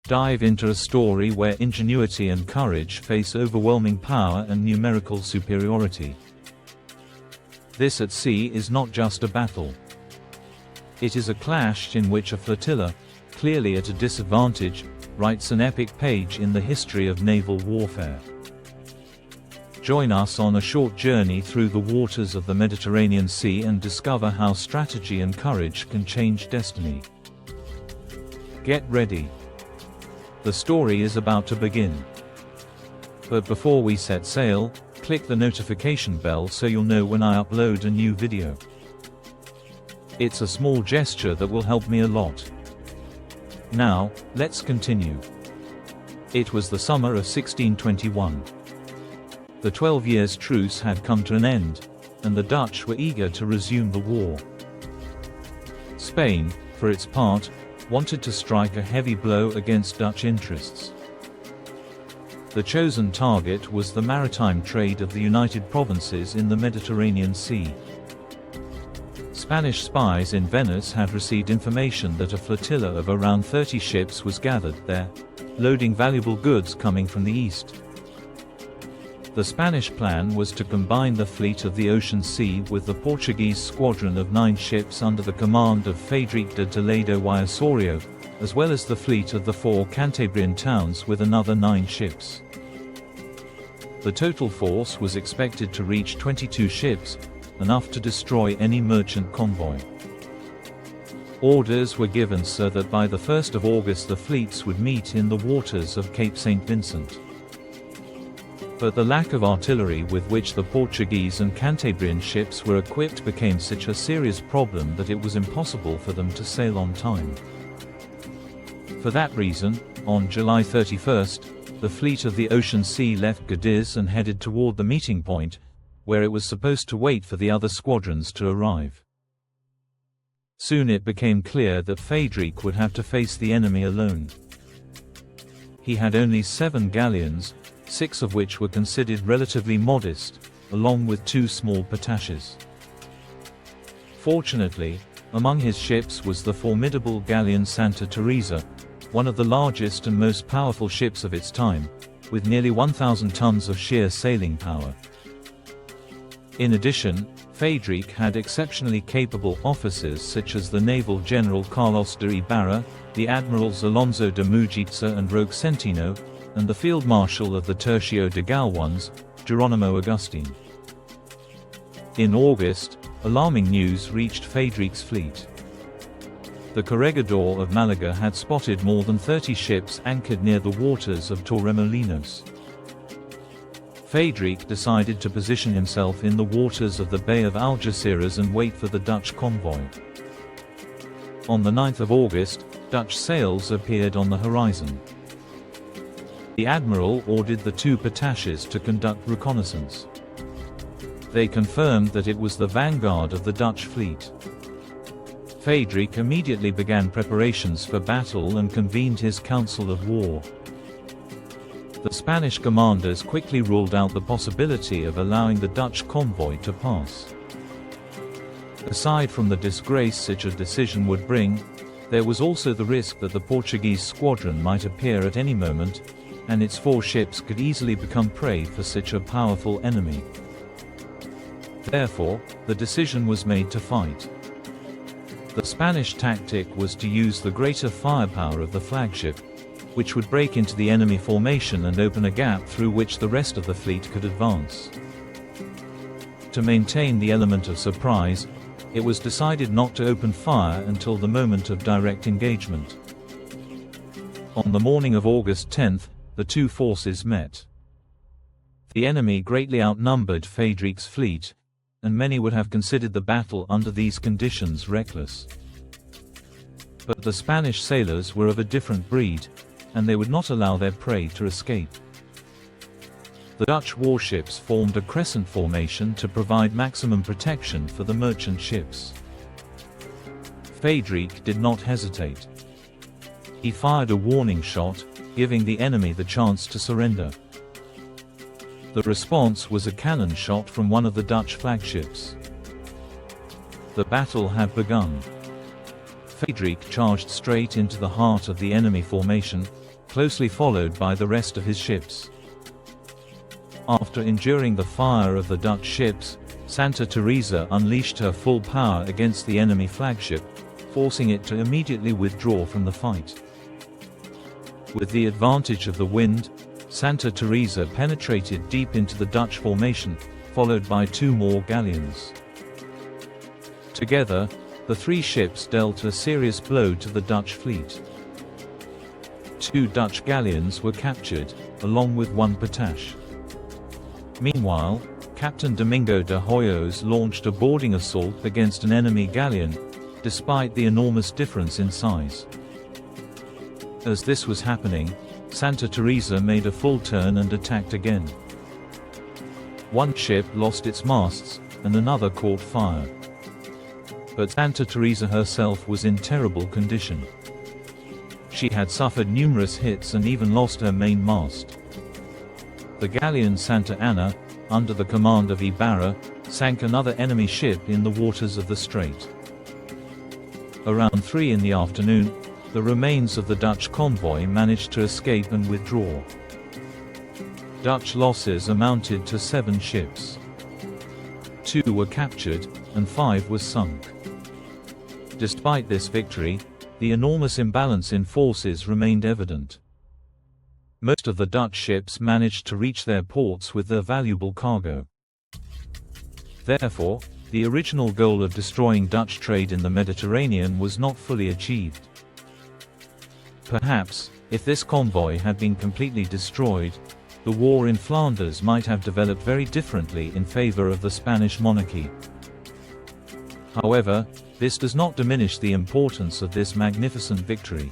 dive into a story where ingenuity and courage face overwhelming power and numerical superiority. This at sea is not just a battle. It is a clash in which a flotilla, clearly at a disadvantage, writes an epic page in the history of naval warfare. Join us on a short journey through the waters of the Mediterranean Sea and discover how strategy and courage can change destiny. Get ready. The story is about to begin. But before we set sail, click the notification bell so you'll know when I upload a new video. It's a small gesture that will help me a lot. Now, let's continue. It was the summer of 1621. The 12 years' truce had come to an end, and the Dutch were eager to resume the war. Spain, for its part, wanted to strike a heavy blow against Dutch interests. The chosen target was the maritime trade of the United Provinces in the Mediterranean Sea. Spanish spies in Venice had received information that a flotilla of around 30 ships was gathered there, loading valuable goods coming from the east. The Spanish plan was to combine the fleet of the Ocean Sea with the Portuguese squadron of 9 ships under the command of Frederick de Toledo y Osorio, as well as the fleet of the 4 Cantabrian towns with another 9 ships. The total force was expected to reach 22 ships, enough to destroy any merchant convoy. Orders were given so that by the 1st of August the fleets would meet in the waters of Cape St. Vincent. But the lack of artillery with which the Portuguese and Cantabrian ships were equipped became such a serious problem that it was impossible for them to sail on time. For that reason, on July 31st, the fleet of the Ocean Sea left Cadiz and headed toward the meeting point, where it was supposed to wait for the other squadrons to arrive. Soon it became clear that Frederick would have to face the enemy alone. He had only 7 galleons, 6 of which were considered relatively modest, along with 2 small pataches. Fortunately, among his ships was the formidable galleon Santa Teresa, one of the largest and most powerful ships of its time, with nearly 1,000 tons of sheer sailing power. In addition, Frederick had exceptionally capable officers such as the naval general Carlos de Ibarra, the admirals Alonso de Mujica and Roque Centeno, and the field marshal of the Tercio de Galwans, Geronimo Agustin. In August, alarming news reached Frederick's fleet. The corregidor of Malaga had spotted more than 30 ships anchored near the waters of Torremolinos. Frederick decided to position himself in the waters of the Bay of Algeciras and wait for the Dutch convoy. On the 9th of August, Dutch sails appeared on the horizon. The admiral ordered the 2 pataches to conduct reconnaissance. They confirmed that it was the vanguard of the Dutch fleet. Frederick immediately began preparations for battle and convened his council of war. The Spanish commanders quickly ruled out the possibility of allowing the Dutch convoy to pass. Aside from the disgrace such a decision would bring, there was also the risk that the Portuguese squadron might appear at any moment, and its 4 ships could easily become prey for such a powerful enemy. Therefore, the decision was made to fight. The Spanish tactic was to use the greater firepower of the flagship, which would break into the enemy formation and open a gap through which the rest of the fleet could advance. To maintain the element of surprise, it was decided not to open fire until the moment of direct engagement. On the morning of August 10th, the 2 forces met. The enemy greatly outnumbered Frederick's fleet, and many would have considered the battle under these conditions reckless. But the Spanish sailors were of a different breed, and they would not allow their prey to escape. The Dutch warships formed a crescent formation to provide maximum protection for the merchant ships. Frederick did not hesitate. He fired a warning shot, giving the enemy the chance to surrender. The response was a cannon shot from one of the Dutch flagships. The battle had begun. Friedrich charged straight into the heart of the enemy formation, closely followed by the rest of his ships. After enduring the fire of the Dutch ships, Santa Teresa unleashed her full power against the enemy flagship, forcing it to immediately withdraw from the fight. With the advantage of the wind, Santa Teresa penetrated deep into the Dutch formation, followed by 2 more galleons. Together, the 3 ships dealt a serious blow to the Dutch fleet. 2 Dutch galleons were captured, along with 1 patache. Meanwhile, Captain Domingo de Hoyos launched a boarding assault against an enemy galleon, despite the enormous difference in size. As this was happening, Santa Teresa made a full turn and attacked again. 1 ship lost its masts, and another caught fire. But Santa Teresa herself was in terrible condition. She had suffered numerous hits and even lost her main mast. The galleon Santa Ana, under the command of Ibarra, sank another enemy ship in the waters of the strait. Around 3 in the afternoon, the remains of the Dutch convoy managed to escape and withdraw. Dutch losses amounted to 7 ships. 2 were captured, and 5 were sunk. Despite this victory, the enormous imbalance in forces remained evident. Most of the Dutch ships managed to reach their ports with their valuable cargo. Therefore, the original goal of destroying Dutch trade in the Mediterranean was not fully achieved. Perhaps, if this convoy had been completely destroyed, the war in Flanders might have developed very differently in favor of the Spanish monarchy. However, this does not diminish the importance of this magnificent victory.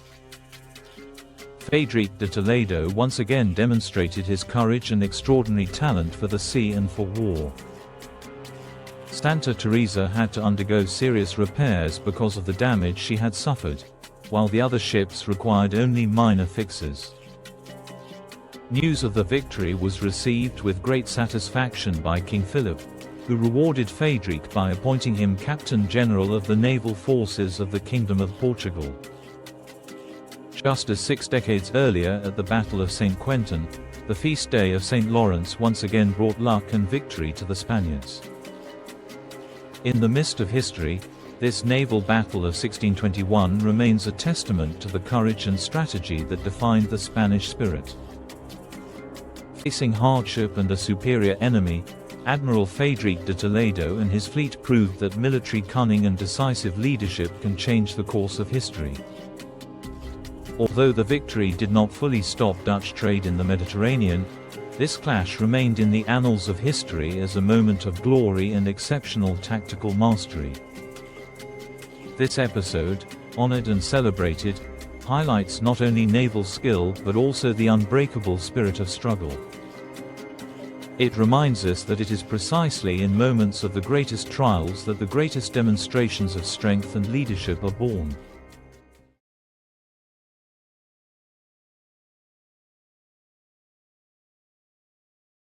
Friedrich de Toledo once again demonstrated his courage and extraordinary talent for the sea and for war. Santa Teresa had to undergo serious repairs because of the damage she had suffered, while the other ships required only minor fixes. News of the victory was received with great satisfaction by King Philip, who rewarded Friedrich by appointing him Captain General of the naval forces of the Kingdom of Portugal. Just as 6 decades earlier at the Battle of St. Quentin, the feast day of St. Lawrence once again brought luck and victory to the Spaniards. In the mist of history, this naval battle of 1621 remains a testament to the courage and strategy that defined the Spanish spirit. Facing hardship and a superior enemy, Admiral Friedrich de Toledo and his fleet proved that military cunning and decisive leadership can change the course of history. Although the victory did not fully stop Dutch trade in the Mediterranean, this clash remained in the annals of history as a moment of glory and exceptional tactical mastery. This episode, honored and celebrated, highlights not only naval skill but also the unbreakable spirit of struggle. It reminds us that it is precisely in moments of the greatest trials that the greatest demonstrations of strength and leadership are born.